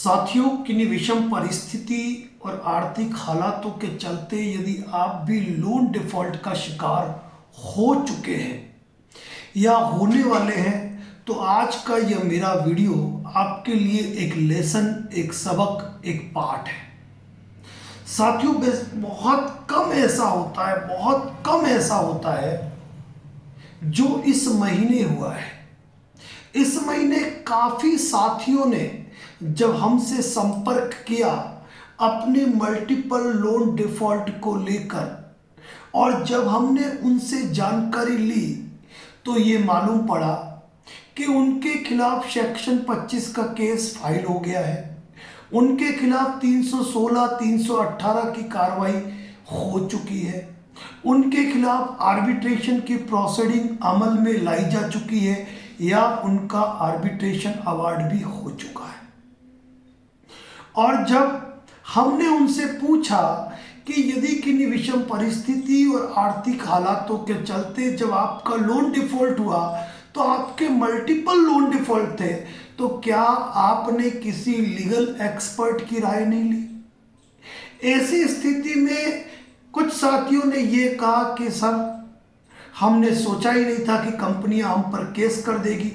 साथियों, किन्हीं विषम परिस्थिति और आर्थिक हालातों के चलते यदि आप भी लोन डिफॉल्ट का शिकार हो चुके हैं या होने वाले हैं तो आज का यह मेरा वीडियो आपके लिए एक लेसन, एक सबक, एक पाठ है। साथियों, बहुत कम ऐसा होता है, बहुत कम ऐसा होता है जो इस महीने हुआ है। इस महीने काफी साथियों ने जब हमसे संपर्क किया अपने मल्टीपल लोन डिफॉल्ट को लेकर, और जब हमने उनसे जानकारी ली तो ये मालूम पड़ा कि उनके खिलाफ सेक्शन 25 का केस फाइल हो गया है। उनके खिलाफ 316, 318 की कार्रवाई हो चुकी है। उनके खिलाफ आर्बिट्रेशन की प्रोसीडिंग अमल में लाई जा चुकी है या उनका आर्बिट्रेशन अवार्ड भी हो चुका है। और जब हमने उनसे पूछा कि यदि किन्हीं विषम परिस्थिति और आर्थिक हालातों के चलते जब आपका लोन डिफॉल्ट हुआ तो आपके मल्टीपल लोन डिफॉल्ट थे, तो क्या आपने किसी लीगल एक्सपर्ट की राय नहीं ली? ऐसी स्थिति में कुछ साथियों ने ये कहा कि सर, हमने सोचा ही नहीं था कि कंपनियां हम पर केस कर देगी।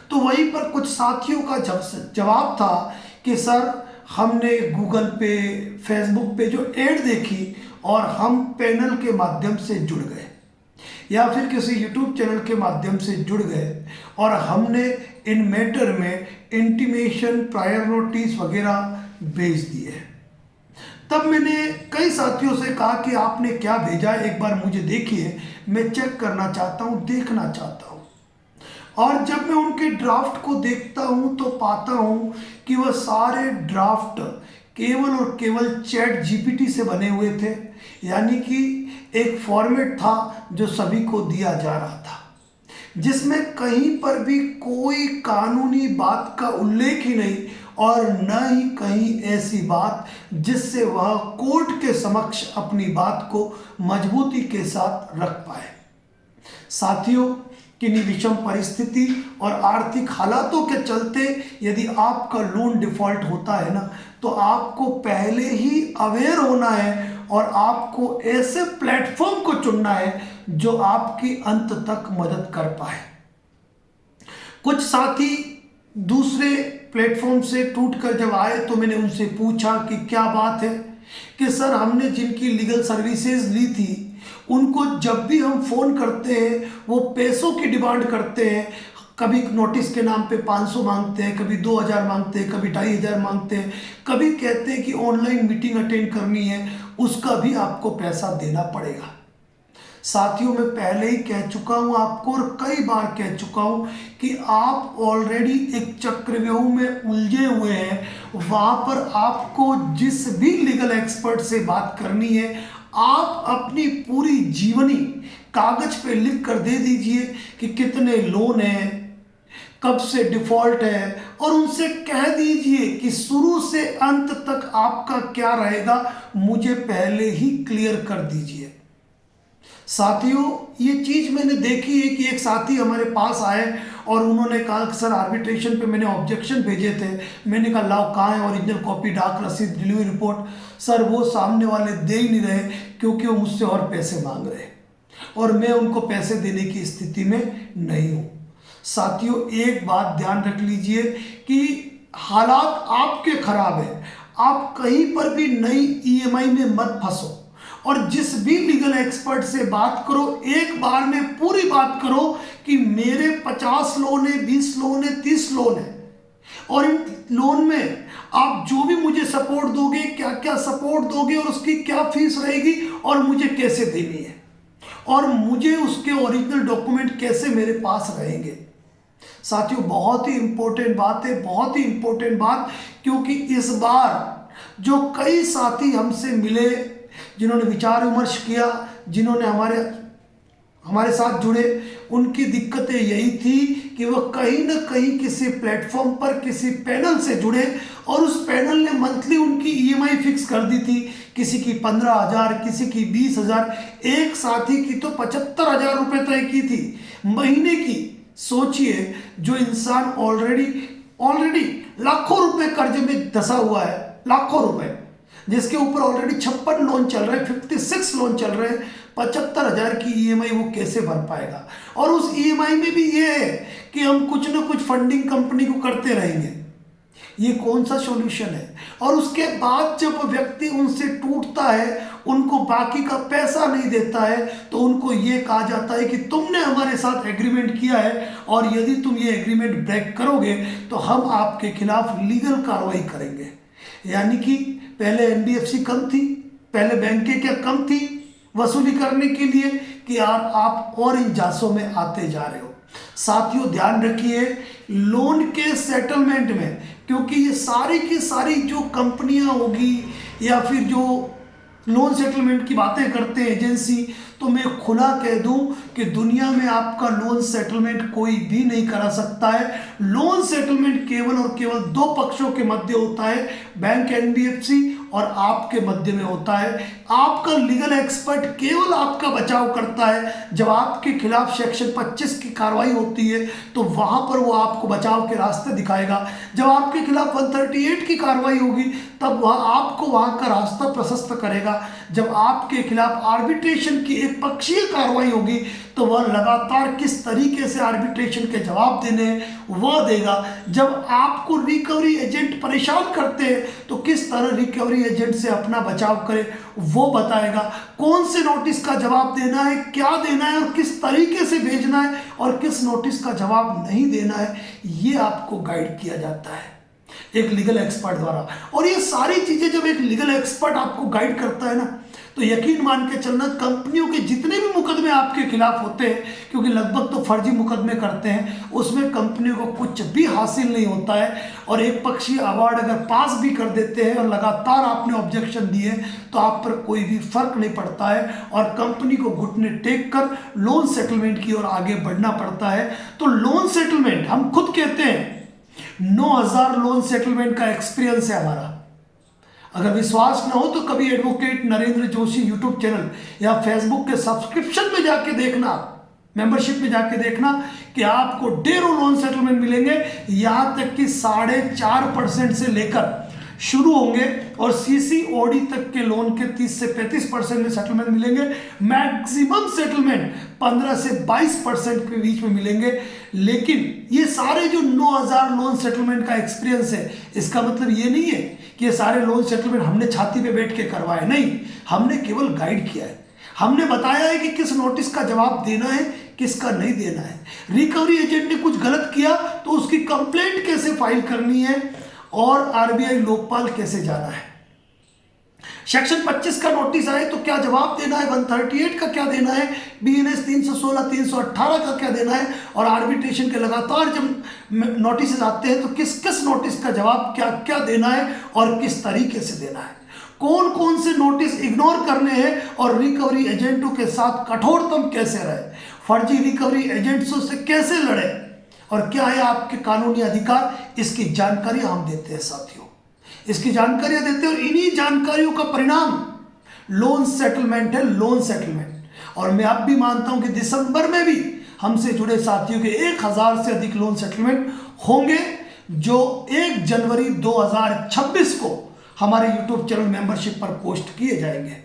तो वहीं पर कुछ साथियों का जवाब था कि सर, हमने गूगल पे, फेसबुक पे जो एड देखी और हम पैनल के माध्यम से जुड़ गए या फिर किसी यूट्यूब चैनल के माध्यम से जुड़ गए और हमने इन मैटर में इंटीमेशन, प्रायर नोटिस वगैरह भेज दिए। तब मैंने कई साथियों से कहा कि आपने क्या भेजा है, एक बार मुझे देखिए, मैं चेक करना चाहता हूँ, देखना चाहता हूँ। और जब मैं उनके ड्राफ्ट को देखता हूँ तो पाता हूँ कि वह सारे ड्राफ्ट केवल और केवल चैट जीपीटी से बने हुए थे, यानी कि एक फॉर्मेट था जो सभी को दिया जा रहा था, जिसमें कहीं पर भी कोई कानूनी बात का उल्लेख ही नहीं और न ही कहीं ऐसी बात जिससे वह कोर्ट के समक्ष अपनी बात को मजबूती के साथ रख पाए। साथियों, किन्हीं विषम परिस्थिति और आर्थिक हालातों के चलते यदि आपका लोन डिफॉल्ट होता है ना, तो आपको पहले ही अवेयर होना है और आपको ऐसे प्लेटफॉर्म को चुनना है जो आपकी अंत तक मदद कर पाए। कुछ साथी दूसरे प्लेटफॉर्म से टूटकर जब आए तो मैंने उनसे पूछा कि क्या बात है, कि सर, हमने जिनकी लीगल सर्विसेज ली थी उनको जब भी हम फोन करते हैं वो पैसों की डिमांड करते हैं। कभी नोटिस के नाम पे 500 मांगते हैं, कभी 2000 मांगते हैं, कभी 2500 मांगते हैं, कभी कहते हैं कि ऑनलाइन मीटिंग अटेंड करनी है, उसका भी आपको पैसा देना पड़ेगा। साथियों, मैं पहले ही कह चुका हूं आपको और कई बार कह चुका हूं कि आप ऑलरेडी एक चक्रव्यूह में उलझे हुए हैं। वहां पर आपको जिस भी लीगल एक्सपर्ट से बात करनी है, आप अपनी पूरी जीवनी कागज पे लिख कर दे दीजिए कि कितने लोन हैं, कब से डिफॉल्ट है, और उनसे कह दीजिए कि शुरू से अंत तक आपका क्या रहेगा, मुझे पहले ही क्लियर कर दीजिए। साथियों, ये चीज मैंने देखी है कि एक साथी हमारे पास आए और उन्होंने कहा कि सर, आर्बिट्रेशन पे मैंने ऑब्जेक्शन भेजे थे। मैंने कहा लाओ, कहाँ है ओरिजिनल कॉपी, डाक रसीद, डिलीवरी रिपोर्ट? सर, वो सामने वाले दे ही नहीं रहे क्योंकि वो मुझसे और पैसे मांग रहे और मैं उनको पैसे देने की स्थिति में नहीं हूं। साथियों, एक बात ध्यान रख लीजिए कि हालात आपके खराब है, आप कहीं पर भी नई ईएमआई में मत फंसो और जिस भी लीगल एक्सपर्ट से बात करो, एक बार में पूरी बात करो कि मेरे 50 लोन है, 20 लोन है, 30 लोन है, और इन लोन में आप जो भी मुझे सपोर्ट दोगे, क्या क्या सपोर्ट दोगे और उसकी क्या फीस रहेगी और मुझे कैसे देनी है, और मुझे उसके ओरिजिनल डॉक्यूमेंट कैसे मेरे पास रहेंगे। साथियों, बहुत ही इंपॉर्टेंट बात है, बहुत ही इंपॉर्टेंट बात, क्योंकि इस बार जो कई साथी हमसे मिले, जिन्होंने विचार विमर्श किया, जिन्होंने हमारे साथ जुड़े, उनकी दिक्कतें यही थी कि वह कहीं ना कहीं किसी प्लेटफॉर्म पर किसी पैनल से जुड़े और उस पैनल ने मंथली उनकी ईएमआई फिक्स कर दी थी, किसी की 15,000, किसी की 20,000, एक साथी की तो 75,000 रुपये तय की थी महीने की। सोचिए, जो इंसान ऑलरेडी लाखों रुपए कर्ज में धंसा हुआ है, लाखों रुपए, जिसके ऊपर ऑलरेडी 56 लोन चल रहे हैं, 56 लोन चल रहे हैं, 75,000 की ईएमआई वो कैसे भर पाएगा। और उस ईएमआई में भी ये है कि हम कुछ ना कुछ फंडिंग कंपनी को करते रहेंगे, ये कौन सा सॉल्यूशन है। और उसके बाद जब व्यक्ति उनसे टूटता है, उनको बाकी का पैसा नहीं देता है, तो उनको ये कहा जाता है कि तुमने हमारे साथ एग्रीमेंट किया है और यदि तुम ये एग्रीमेंट ब्रेक करोगे तो हम आपके खिलाफ लीगल कार्रवाई करेंगे। यानी कि पहले एनबीएफसी कम थी, पहले बैंकें क्या कम थी वसूली करने के लिए, कि यार आप और इन जांचों में आते जा रहे हो। साथियों ध्यान रखिए, लोन के सेटलमेंट में, क्योंकि ये सारी की सारी जो कंपनियां होगी या फिर जो लोन सेटलमेंट की बातें करते हैं एजेंसी, तो मैं खुला कह दूं कि दुनिया में आपका लोन सेटलमेंट कोई भी नहीं करा सकता है। लोन सेटलमेंट केवल और केवल दो पक्षों के मध्य होता है, बैंक एनबीएफसी और आपके मध्य में होता है। आपका लीगल एक्सपर्ट केवल आपका बचाव करता है। जब आपके खिलाफ सेक्शन 25 की कार्रवाई होती है तो वहां पर वो आपको बचाव के रास्ते दिखाएगा। जब आपके खिलाफ 138 की कार्रवाई होगी तब वह आपको वहां का रास्ता प्रशस्त करेगा। जब आपके खिलाफ आर्बिट्रेशन की एक पक्षीय कार्रवाई होगी तो वह लगातार किस तरीके से आर्बिट्रेशन के जवाब देने वह देगा। जब आपको रिकवरी एजेंट परेशान करते हैं तो किस तरह रिकवरी एजेंट से अपना बचाव करे वो बताएगा। कौन से नोटिस का जवाब देना है, क्या देना है और किस तरीके से भेजना है और किस नोटिस का जवाब नहीं देना है, ये आपको गाइड किया जाता है एक लीगल एक्सपर्ट द्वारा। और ये सारी चीजें जब एक लीगल एक्सपर्ट आपको गाइड करता है ना, तो यकीन मान के चलना, कंपनियों के जितने भी मुकदमे आपके खिलाफ होते हैं, क्योंकि लगभग तो फर्जी मुकदमे करते हैं, उसमें कंपनियों को कुछ भी हासिल नहीं होता है। और एक पक्षीय अवार्ड अगर पास भी कर देते हैं और लगातार आपने ऑब्जेक्शन दिए तो आप पर कोई भी फर्क नहीं पड़ता है और कंपनी को घुटने टेक कर लोन सेटलमेंट की ओर आगे बढ़ना पड़ता है। तो लोन सेटलमेंट, हम खुद कहते हैं 9,000 लोन सेटलमेंट का एक्सपीरियंस है हमारा। अगर विश्वास ना हो तो कभी advocate Narendra Joshi YouTube channel या फेसबुक के सब्सक्रिप्शन में जाके देखना, मेंबरशिप में जाके देखना कि आपको ढेरों लोन सेटलमेंट मिलेंगे। यहां तक कि 4.5% से लेकर शुरू होंगे और सीसीओडी तक के लोन के 30 से 35% में सेटलमेंट मिलेंगे। मैक्सिमम सेटलमेंट 15 से 22% के बीच में मिलेंगे। लेकिन ये सारे जो 9,000 लोन सेटलमेंट का एक्सपीरियंस है, इसका मतलब ये नहीं है कि ये सारे लोन सेटलमेंट हमने छाती पे बैठ के करवाए, नहीं, हमने केवल गाइड किया है। हमने बताया है कि किस नोटिस का जवाब देना है, किसका नहीं देना है। रिकवरी एजेंट ने कुछ गलत किया तो उसकी कंप्लेंट कैसे फाइल करनी है और आरबीआई लोकपाल कैसे जाना है। सेक्शन 25 का नोटिस आए तो क्या जवाब देना है, 138 का क्या देना है, बीएनएस 316, 318 का क्या देना है, और आर्बिट्रेशन के लगातार जब नोटिस आते हैं तो किस किस नोटिस का जवाब क्या क्या देना है और किस तरीके से देना है, कौन कौन से नोटिस इग्नोर करने हैं और रिकवरी एजेंटों के साथ कठोरतम कैसे रहे, फर्जी रिकवरी एजेंट्सों से कैसे लड़े और क्या है आपके कानूनी अधिकार, इसकी जानकारी हम देते हैं साथियों। इसकी जानकारियां देते हैं और इन्हीं जानकारियों का परिणाम लोन सेटलमेंट है, लोन सेटलमेंट। और मैं अब भी मानता हूं कि दिसंबर में भी हमसे जुड़े साथियों के 1,000 से अधिक लोन सेटलमेंट होंगे जो 1 जनवरी 2026 को हमारे यूट्यूब चैनल मेंबरशिप पर पोस्ट किए जाएंगे।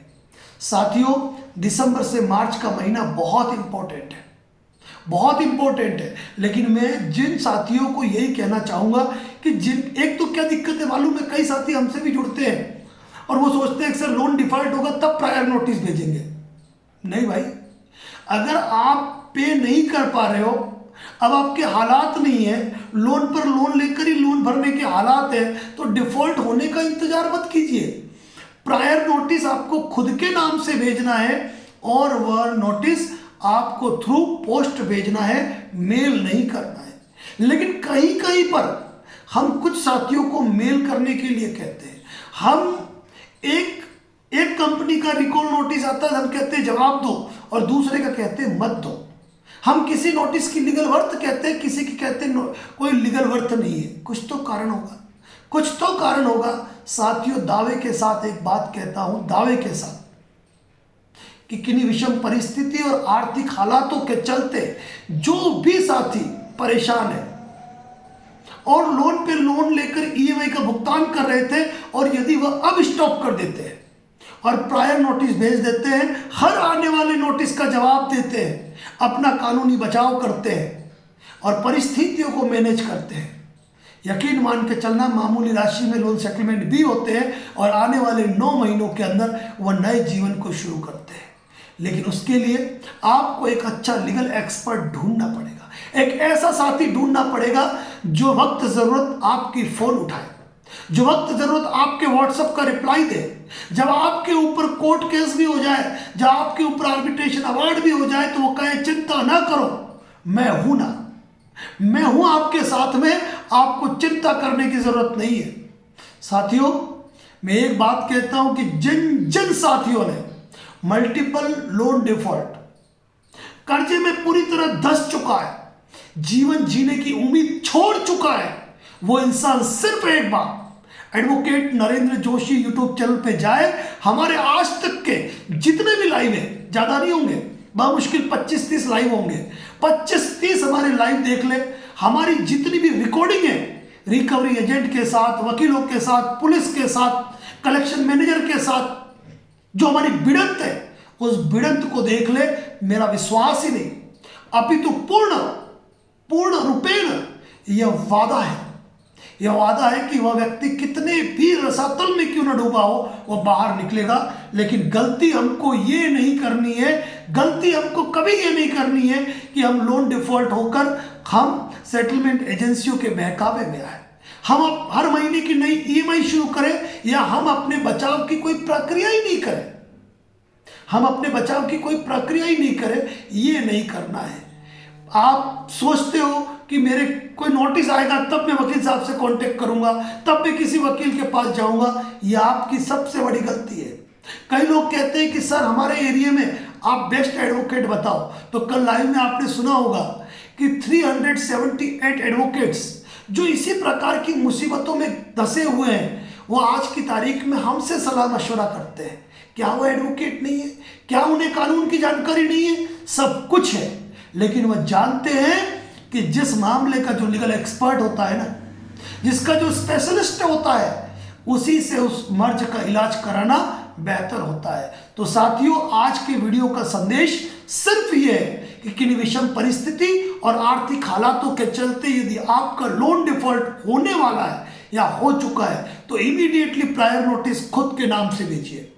साथियों, दिसंबर से मार्च का महीना बहुत इंपॉर्टेंट है, बहुत इंपॉर्टेंट है। लेकिन मैं जिन साथियों को यही कहना चाहूंगा कि एक तो क्या दिक्कत है मालूम है, कई साथी हमसे भी जुड़ते हैं और वो सोचते हैं कि सर लोन डिफॉल्ट होगा तब प्रायर नोटिस भेजेंगे। नहीं भाई, अगर आप पे नहीं कर पा रहे हो, अब आपके हालात नहीं है, लोन पर लोन लेकर ही लोन भरने के हालात है, तो डिफॉल्ट होने का इंतजार मत कीजिए। प्रायर नोटिस आपको खुद के नाम से भेजना है और वह नोटिस आपको थ्रू पोस्ट भेजना है, मेल नहीं करना है। लेकिन कहीं कहीं पर हम कुछ साथियों को मेल करने के लिए कहते हैं। हम एक कंपनी का रिकॉल नोटिस आता है, हम कहते हैं जवाब दो, और दूसरे का कहते हैं मत दो। हम किसी नोटिस की लीगल वर्थ कहते हैं, किसी की कहते हैं कोई लीगल वर्थ नहीं है। कुछ तो कारण होगा, कुछ तो कारण होगा। साथियों, दावे के साथ एक बात कहता हूं, दावे के साथ, कि किन्हीं विषम परिस्थिति और आर्थिक हालातों के चलते जो भी साथी परेशान है और लोन पे लोन लेकर ईएमआई का भुगतान कर रहे थे, और यदि वह अब स्टॉप कर देते हैं और प्रायर नोटिस भेज देते हैं, हर आने वाले नोटिस का जवाब देते हैं, अपना कानूनी बचाव करते हैं और परिस्थितियों को मैनेज करते हैं, यकीन मान के चलना मामूली राशि में लोन सेटलमेंट भी होते हैं और आने वाले 9 महीनों के अंदर वह नए जीवन को शुरू करते हैं। लेकिन उसके लिए आपको एक अच्छा लीगल एक्सपर्ट ढूंढना पड़ेगा, एक ऐसा साथी ढूंढना पड़ेगा जो वक्त ज़रूरत आपकी फ़ोन उठाए, जो वक्त ज़रूरत आपके व्हाट्सएप का रिप्लाई दे, जब आपके ऊपर कोर्ट केस भी हो जाए, जब आपके ऊपर आर्बिट्रेशन अवार्ड भी हो जाए, तो वो कहे चिंता ना करो, मैं हूं ना, मैं हूं आपके साथ में, आपको चिंता करने की जरूरत नहीं है। साथियों, मैं एक बात कहता हूं कि जिन साथियों ने मल्टीपल लोन डिफॉल्ट, कर्जे में पूरी तरह धंस चुका है, जीवन जीने की उम्मीद छोड़ चुका है, वो इंसान सिर्फ एक बार advocate Narendra Joshi YouTube channel पे जाए, हमारे आज तक के जितने भी लाइव है, ज़्यादा नहीं होंगे, बामुश्किल 25-30 लाइव होंगे, 25-30 हमारे लाइव देख ले। हमारी जितनी भी रिकॉर्डिंग है रिकवरी एजेंट के साथ, वकीलों के साथ, पुलिस के साथ, कलेक्शन मैनेजर के साथ, जो हमारी भिड़ंत है, उस भिड़ंत को देख ले। मेरा विश्वास ही नहीं, अपितु पूर्ण रूपेण यह वादा है, यह वादा है कि वह व्यक्ति कितने भी रसातल में क्यों न डूबा हो, वह बाहर निकलेगा। लेकिन गलती हमको ये नहीं करनी है, गलती हमको कभी ये नहीं करनी है कि हम लोन डिफॉल्ट होकर हम सेटलमेंट एजेंसियों के बहकावे में आए, हम अब हर महीने की नई ईएमआई शुरू करें, या हम अपने बचाव की कोई प्रक्रिया ही नहीं करें, हम अपने बचाव की कोई प्रक्रिया ही नहीं करें, ये नहीं करना है। आप सोचते हो कि मेरे कोई नोटिस आएगा तब मैं वकील साहब से कांटेक्ट करूंगा, तब मैं किसी वकील के पास जाऊंगा, यह आपकी सबसे बड़ी गलती है। कई लोग कहते हैं कि सर हमारे एरिया में आप बेस्ट एडवोकेट बताओ, तो कल लाइव में आपने सुना होगा कि 378 एडवोकेट्स जो इसी प्रकार की मुसीबतों में धंसे हुए हैं, वो आज की तारीख में हमसे सलाह मशवरा करते हैं। क्या वो एडवोकेट नहीं है? क्या उन्हें कानून की जानकारी नहीं है? सब कुछ है, लेकिन वह जानते हैं कि जिस मामले का जो लीगल एक्सपर्ट होता है ना, जिसका जो स्पेशलिस्ट होता है, उसी से उस मर्ज का इलाज कराना बेहतर होता है। तो साथियों, आज के वीडियो का संदेश सिर्फ ये है कि किन्हीं विषम परिस्थिति और आर्थिक हालातों के चलते यदि आपका लोन डिफॉल्ट होने वाला है या हो चुका है, तो इमीडिएटली प्रायर नोटिस खुद के नाम से भेजिए।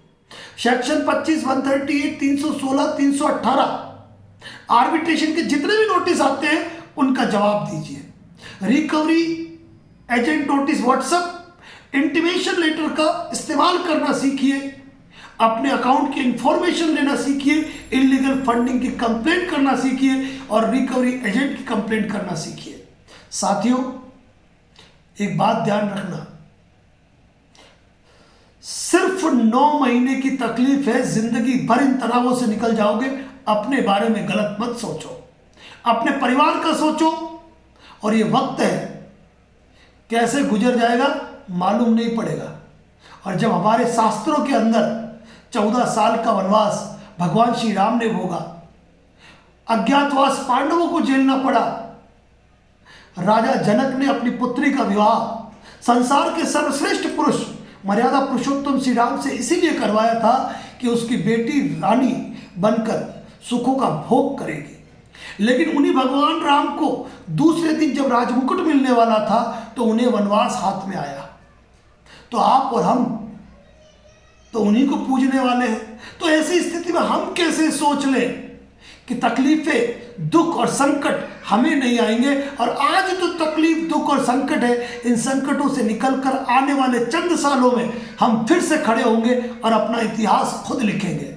सेक्शन 25, 138, 316, 318 आर्बिट्रेशन के जितने भी नोटिस आते हैं उनका जवाब दीजिए। Recovery agent notice, WhatsApp intimation letter का इस्तेमाल करना सीखिए, अपने अकाउंट की इंफॉर्मेशन लेना सीखिए, इलीगल फंडिंग की कंप्लेंट करना सीखिए और रिकवरी एजेंट की कंप्लेंट करना सीखिए। साथियों, एक बात ध्यान रखना, सिर्फ 9 महीने की तकलीफ है, जिंदगी भर इन तनावों से निकल जाओगे। अपने बारे में गलत मत सोचो, अपने परिवार का सोचो, और ये वक्त है कैसे गुजर जाएगा मालूम नहीं पड़ेगा। और जब हमारे शास्त्रों के अंदर 14 साल का वनवास भगवान श्री राम ने भोगा, अज्ञातवास पांडवों को झेलना पड़ा, राजा जनक ने अपनी पुत्री का विवाह संसार के सर्वश्रेष्ठ पुरुष मर्यादा पुरुषोत्तम श्री राम से इसीलिए करवाया था कि उसकी बेटी रानी बनकर सुखों का भोग करेगी। लेकिन उन्हीं भगवान राम को दूसरे दिन जब राजमुकुट मिलने वाला था तो उन्हें वनवास हाथ में आया। तो आप और हम तो उन्हीं को पूजने वाले हैं। तो ऐसी स्थिति में हम कैसे सोच लें कि तकलीफें, दुख और संकट हमें नहीं आएंगे। और आज तो तकलीफ, दुख और संकट है, इन संकटों से निकलकर आने वाले चंद सालों में हम फिर से खड़े होंगे और अपना इतिहास खुद लिखेंगे।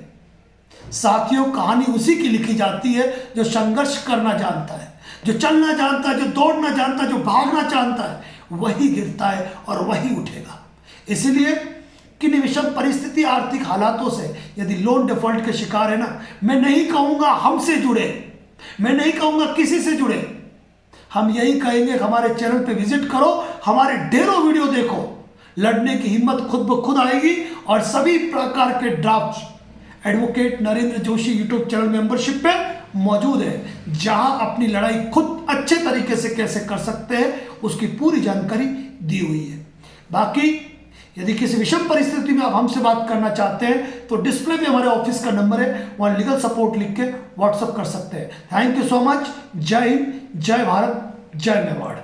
साथियों, कहानी उसी की लिखी जाती है जो संघर्ष करना जानता है, जो चलना जानता है, जो दौड़ना जानता है, जो भागना जानता है, वही गिरता है और वही उठेगा। इसलिए किन्हीं विषम परिस्थिति, आर्थिक हालातों से यदि लोन डिफॉल्ट के शिकार है ना, मैं नहीं कहूँगा हमसे जुड़े, मैं नहीं कहूँगा किसी से जुड़े, हम यही कहेंगे हमारे चैनल पे विजिट करो, हमारे ढेरों वीडियो देखो, लड़ने की हिम्मत खुद ब खुद आएगी। और सभी प्रकार के draft advocate Narendra Joshi YouTube channel membership पे मौजूद है, जहां अपनी लड़ाई खुद अच्छे तरीके से कैसे कर सकते हैं उसकी पूरी जानकारी दी हुई है। बाकी यदि किसी विषम परिस्थिति में आप हमसे बात करना चाहते हैं तो डिस्प्ले पे हमारे ऑफिस का नंबर है, वहाँ लीगल सपोर्ट लिख के व्हाट्सअप कर सकते हैं। Thank you so much. जय हिंद, जय भारत, जय मेवाड़।